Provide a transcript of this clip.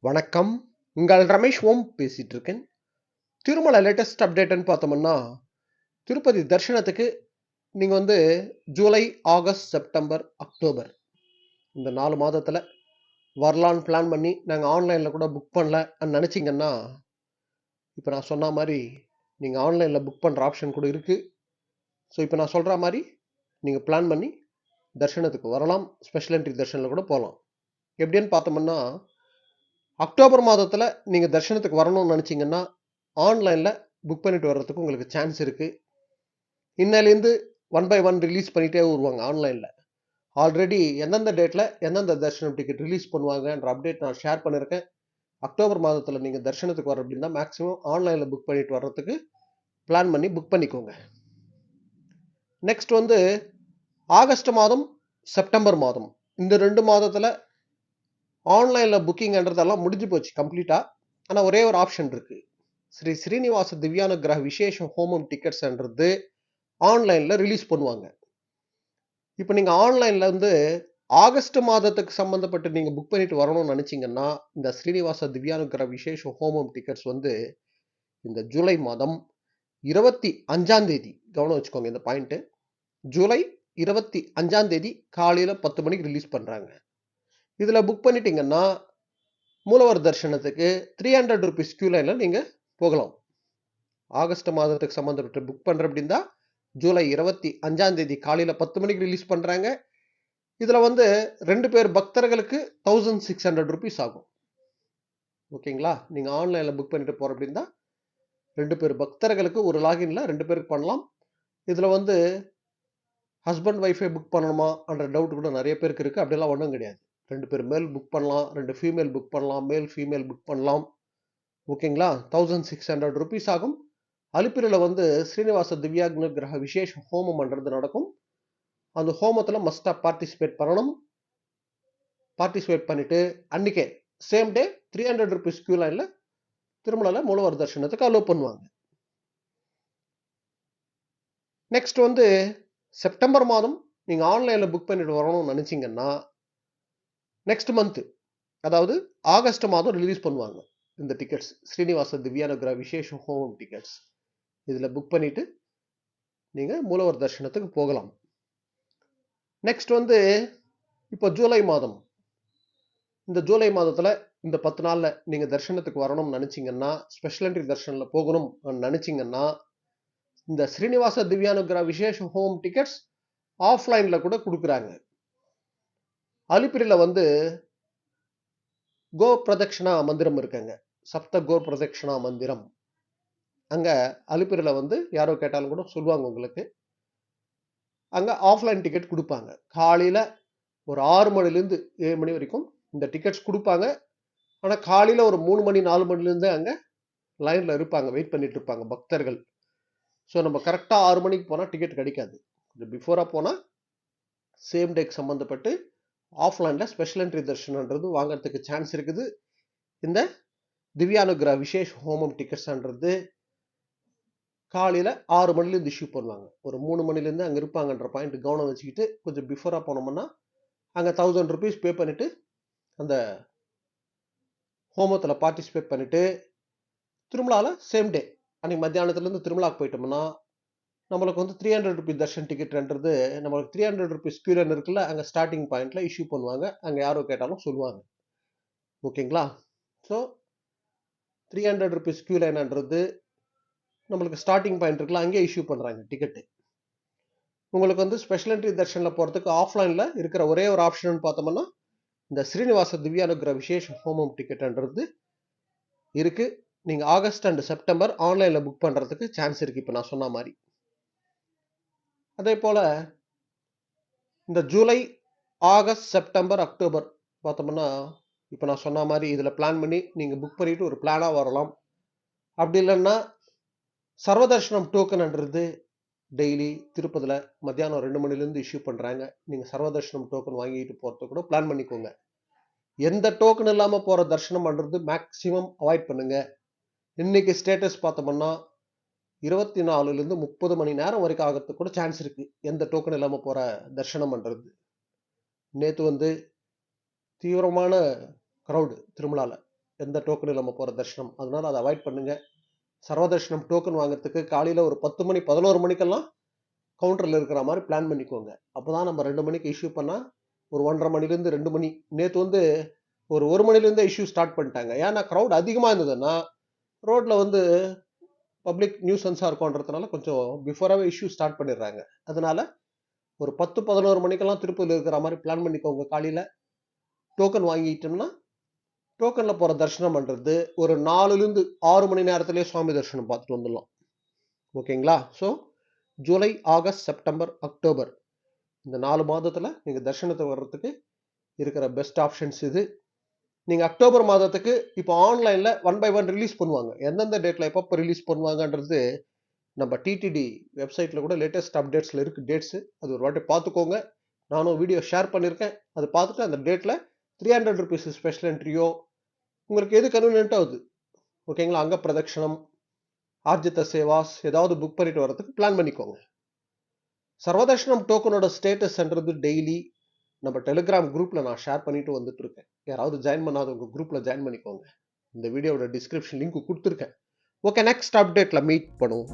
வணக்கம். உங்கள் ரமேஷ் ஓம் பேசிட்டு இருக்கேன். திருமலை லேட்டஸ்ட் அப்டேட்ன்னு பார்த்தோம்னா, திருப்பதி தரிசனத்துக்கு நீங்க ஜூலை, ஆகஸ்ட், செப்டம்பர், அக்டோபர் இந்த 4 மாதத்துல வரலான்னு பிளான் பண்ணி, நாங்க ஆன்லைன்ல கூட புக் பண்ணலன்னு நெனச்சீங்கன்னா, இப்ப நான் சொன்ன மாரி நீங்க ஆன்லைன்ல புக் பண்ற ஆப்ஷன் கூட இருக்கு. ஸோ, இப்ப நான் சொல்ற மாரி நீங்க பிளான் பண்ணி தரிசனத்துக்கு வரலாம். ஸ்பெஷல் என்ட்ரி தரிசனத்துல கூட போலாம். எப்படின்னு பார்த்தோம்னா, அக்டோபர் மாதத்துல நீங்க தரிசனத்துக்கு வரணும்னு நெனச்சீங்கன்னா, ஆன்லைன்ல புக் பண்ணிட்டு வர்றதுக்கு உங்களுக்கு சான்ஸ் இருக்கு. இன்னையிலேருந்து ஒன் பை ஒன் ரிலீஸ் பண்ணிட்டே வருவாங்க ஆன்லைன்ல. ஆல்ரெடி எந்தெந்த டேட்ல எந்தெந்த தரிசனம் டிக்கெட் ரிலீஸ் பண்ணுவாங்கன்ற அப்டேட் நான் ஷேர் பண்ணியிருக்கேன். அக்டோபர் மாதத்துல நீங்க தரிசனத்துக்கு வர அப்படின்னா மேக்ஸிமம் ஆன்லைன்ல புக் பண்ணிட்டு வர்றதுக்கு பிளான் பண்ணி புக் பண்ணிக்கோங்க. நெக்ஸ்ட் ஆகஸ்ட் மாதம், செப்டம்பர் மாதம் இந்த 2 மாதத்துல ஆன்லைன்ல புக்கிங்ன்றதெல்லாம் முடிஞ்சு போச்சு கம்ப்ளீட்டா. ஆனா ஒரே ஒரு ஆப்ஷன் இருக்கு. ஸ்ரீ ஸ்ரீனிவாச திவ்யானுக்கிரக விசேஷ ஹோமம் டிக்கெட்ஸ்ன்றது ஆன்லைன்ல ரிலீஸ் பண்ணுவாங்க. இப்ப நீங்க ஆன்லைன்ல ஆகஸ்ட் மாதத்துக்கு சம்பந்தப்பட்டு நீங்க புக் பண்ணிட்டு வரணும்னு நினைச்சீங்கன்னா, இந்த ஸ்ரீனிவாச திவ்யானுக்கிரக விசேஷ ஹோமம் டிக்கெட்ஸ் இந்த ஜூலை மாதம் 25ஆம் தேதி கவனம் வச்சுக்கோங்க இந்த பாயிண்ட். ஜூலை 25ஆம் தேதி காலையில 10 மணிக்கு ரிலீஸ் பண்றாங்க. இதுல புக் பண்ணிட்டீங்கன்னா, மூலவர் தரிசனத்துக்கு 300 ரூபீஸ் கியூ லைன்ல நீங்க போகலாம். ஆகஸ்ட் மாதத்துக்கு சம்பந்தப்பட்டு புக் பண்ற அப்படின்னா ஜூலை 25ஆம் தேதி காலையில 10 மணிக்கு ரிலீஸ் பண்றாங்க. இதுல 2 பேர் பக்தர்களுக்கு 1600 ரூபீஸ் ஆகும். ஓகேங்களா? நீங்க ஆன்லைன்ல புக் பண்ணிட்டு போற அப்படின்னா 2 பேர் பக்தர்களுக்கு ஒரு லாகின்ல 2 பேருக்கு பண்ணலாம். இதுல ஹஸ்பண்ட் ஒய்ஃபை புக் பண்ணணுமான்ற டவுட் கூட நிறைய பேருக்கு இருக்கு. அப்படியெல்லாம் ஒன்றும் கிடையாது. 2 பேர் மேல் புக் பண்ணலாம், 2 ஃபீமேல் புக் பண்ணலாம், மேல் ஃபீமேல் புக் பண்ணலாம். ஓகேங்களா? 1600 ரூபீஸ் ஆகும். அலிப்பிரில ஸ்ரீனிவாச திவ்யானுக்கிரக விசேஷ ஹோமம்ன்றது நடக்கும். அந்த ஹோமத்துல மஸ்டா பார்ட்டிசிபேட் பண்ணணும். பார்ட்டிசிபேட் பண்ணிட்டு அன்னைக்கே சேம் டே 300 ரூபீஸ் கியூ லைன்ல திருமலையில மூலவர் தரிசனத்துக்கு அலோவ் பண்ணுவாங்க. நெக்ஸ்ட் செப்டம்பர் மாதம் நீங்க ஆன்லைன்ல புக் பண்ணிட்டு வரணும்னு நினைச்சீங்கன்னா, நெக்ஸ்ட் மந்த் அதாவது ஆகஸ்ட் மாதம் ரிலீஸ் பண்ணுவாங்க இந்த டிக்கெட்ஸ். ஸ்ரீனிவாச திவ்யானுக்கிரக விசேஷ ஹோமம் டிக்கெட்ஸ். இதுல புக் பண்ணிட்டு நீங்க மூலவர் தரிசனத்துக்கு போகலாம். நெக்ஸ்ட் இப்போ ஜூலை மாதம். இந்த ஜூலை மாதத்துல இந்த 10 நாள்ல நீங்க தரிசனத்துக்கு வரணும்னு நினைச்சீங்கன்னா, ஸ்பெஷல் என்ட்ரி தரிசனம்ல போகணும் நினைச்சீங்கன்னா, இந்த ஸ்ரீனிவாச திவ்யானுக்கிரக விசேஷ ஹோம் டிக்கெட்ஸ் ஆஃப்லைன்ல கூட கொடுக்குறாங்க. அலிப்பிரில கோ பிரதக்ஷனா மந்திரம் இருக்குங்க. சப்த கோ பிரதக்ஷனா மந்திரம். அங்க அலிப்பிரில யாரோ கேட்டாலும் கூட சொல்லுவாங்க உங்களுக்கு. அங்க ஆஃப்லைன் டிக்கெட் கொடுப்பாங்க. காலையில ஒரு 6 மணிலேருந்து 7 மணி வரைக்கும் இந்த டிக்கெட்ஸ் கொடுப்பாங்க. ஆனா காலையில ஒரு 3 மணி 4 மணிலேருந்து அங்க லைன்ல இருப்பாங்க, வெயிட் பண்ணிட்டு இருப்பாங்க பக்தர்கள். ஸோ நம்ம கரெக்டா 6 மணிக்கு போனா டிக்கெட் கிடைக்காது. கொஞ்சம் பிஃபோரா போனா சேம் டேக்கு சம்பந்தப்பட்டு ஆஃப்லைன்ல ஸ்பெஷல் என்ட்ரி தரிசனம்ன்றது வாங்குறதுக்கு சான்ஸ் இருக்குது. இந்த திவ்யானுக்கிரக விசேஷ் ஹோமம் டிக்கெட்ஸ்ன்றது காலையில 6 மணிலேருந்து இஷ்யூ பண்ணுவாங்க. ஒரு 3 மணிலேருந்து அங்க இருப்பாங்கன்ற பாயிண்ட் கவனம் வச்சுக்கிட்டு கொஞ்சம் பிஃபோரா போனோம்னா அங்க 1000 ரூபீஸ் பே பண்ணிட்டு அந்த ஹோமத்துல பார்ட்டிசிபேட் பண்ணிட்டு திருமலால சேம் டே அன்னைக்கு மத்தியானத்துலேருந்து திருமலாக்கு போயிட்டோம்னா நம்மளுக்கு 300 ரூபீஸ் தர்ஷன் டிக்கெட்ன்றது நம்மளுக்கு 300 ரூபீஸ் கியூ லைன் இருக்குல்ல, அங்க ஸ்டார்டிங் பாயிண்ட்ல இஷ்யூ பண்ணுவாங்க. அங்க யாரோ கேட்டாலும் சொல்லுவாங்க. ஓகேங்களா? ஸோ 300 ரூபீஸ் கியூ லைன்ன்றது நம்மளுக்கு ஸ்டார்டிங் பாயிண்ட் இருக்குல்ல, அங்கே இஷ்யூ பண்றாங்க டிக்கெட். உங்களுக்கு ஸ்பெஷல் என்ட்ரி தர்ஷன்ல போறதுக்கு ஆஃப்லைன்ல இருக்கிற ஒரே ஒரு ஆப்ஷன் பார்த்தோம்னா இந்த ஸ்ரீனிவாச திவ்யானுக்கிரக விசேஷ ஹோமம் டிக்கெட்ன்றது இருக்கு. நீங்க ஆகஸ்ட் அண்ட் செப்டம்பர் ஆன்லைன்ல புக் பண்றதுக்கு சான்ஸ் இருக்கு. இப்ப நான் சொன்ன மாதிரி. அதே போல இந்த ஜூலை, ஆகஸ்ட், செப்டம்பர், அக்டோபர் பார்த்தோம்னா இப்போ நான் சொன்ன மாதிரி இதில் பிளான் பண்ணி நீங்கள் புக் பண்ணிட்டு ஒரு பிளானாக வரலாம். அப்படி இல்லைன்னா சர்வதர்ஷனம் டோக்கன்ன்றது டெய்லி திருப்பதியில் மத்தியானம் 2 மணிலேருந்து இஷ்யூ பண்ணுறாங்க. நீங்கள் சர்வதர்ஷனம் டோக்கன் வாங்கிட்டு போகிறது கூட பிளான் பண்ணிக்கோங்க. எந்த டோக்கன் இல்லாமல் போகிற தர்ஷனம் பண்ணுறது மேக்சிமம் அவாய்ட் பண்ணுங்க. இன்னைக்கு ஸ்டேட்டஸ் பார்த்தோம்னா 24லேருந்து 30 மணி நேரம் வரைக்கும் ஆகிறதுக்கு கூட சான்ஸ் இருக்கு. எந்த டோக்கன் இல்லாமல் போகிற தர்ஷனம் பண்ணுறது. நேற்று தீவிரமான க்ரௌடு திருமலால. எந்த டோக்கன் இல்லாமல் போகிற தர்ஷனம். அதனால அதை அவாய்ட் பண்ணுங்க. சர்வதர்ஷனம் டோக்கன் வாங்குறதுக்கு காலையில் ஒரு 10 மணி 11 மணிக்கெல்லாம் கவுண்டரில் இருக்கிற மாதிரி பிளான் பண்ணிக்கோங்க. அப்போ தான் நம்ம 2 மணிக்கு இஷ்யூ பண்ணால் ஒரு 1:30 மணிலேருந்து 2 மணி. நேற்று வந்து ஒரு 1 மணிலேருந்து இஷ்யூ ஸ்டார்ட் பண்ணிட்டாங்க. ஏன்னா க்ரௌட் அதிகமாக இருந்ததுன்னா ரோட்டில் வந்து பப்ளிக் நியூசன்ஸாக இருக்கும்ன்றதுனால கொஞ்சம் பிஃபோராகவே இஷ்யூ ஸ்டார்ட் பண்ணிடுறாங்க. அதனால ஒரு 10-11 மணிக்கெல்லாம் திருப்பதியில் இருக்கிற மாதிரி பிளான் பண்ணிக்கோங்க. காலையில் டோக்கன் வாங்கிட்டோம்னா டோக்கனில் போகிற தரிசனம் பண்ணுறது ஒரு 4லேருந்து 6 மணி நேரத்திலே சுவாமி தரிசனம் பார்த்துட்டு வந்துடலாம். ஓகேங்களா? So July, August, September, October இந்த 4 மாதத்தில் நீங்கள் தரிசனத்தை வர்றதுக்கு இருக்கிற பெஸ்ட் ஆப்ஷன்ஸ் இது. நீங்கள் அக்டோபர் மாதத்துக்கு இப்போ ஆன்லைனில் 1 by 1 ரிலீஸ் பண்ணுவாங்க. எந்தெந்த டேட்டில் எப்பப்போ ரிலீஸ் பண்ணுவாங்கன்றது நம்ம டிடிடி வெப்சைட்டில் கூட லேட்டஸ்ட் அப்டேட்ஸில் இருக்குது டேட்ஸு. அது ஒரு வாட்டி பார்த்துக்கோங்க. நானும் வீடியோ ஷேர் பண்ணியிருக்கேன். அதை பார்த்துட்டு அந்த டேட்டில் 300 rupees ஸ்பெஷல் என்ட்ரியோ உங்களுக்கு எது கன்வீனியன்ட்டாக ஆகுது. ஓகேங்களா? அங்க பிரதட்சணம், ஆர்ஜித சேவாஸ் ஏதாவது புக் பண்ணிட்டு வரதுக்கு பிளான் பண்ணிக்கோங்க. சர்வதர்ஷனம் டோக்கனோட ஸ்டேட்டஸ்ன்றது டெய்லி நம்ம டெலிகிராம் குரூப்ல நான் ஷேர் பண்ணிட்டு வந்துட்டு இருக்கேன். யாராவது ஜாயின் பண்ணாதவங்க குரூப்ல ஜாயின் பண்ணிக்கோங்க. இந்த வீடியோட டிஸ்கிரிப்ஷன் லிங்க் கொடுத்துருக்கேன். ஓகே, நெக்ஸ்ட் அப்டேட்ல மீட் பண்ணுவோம்.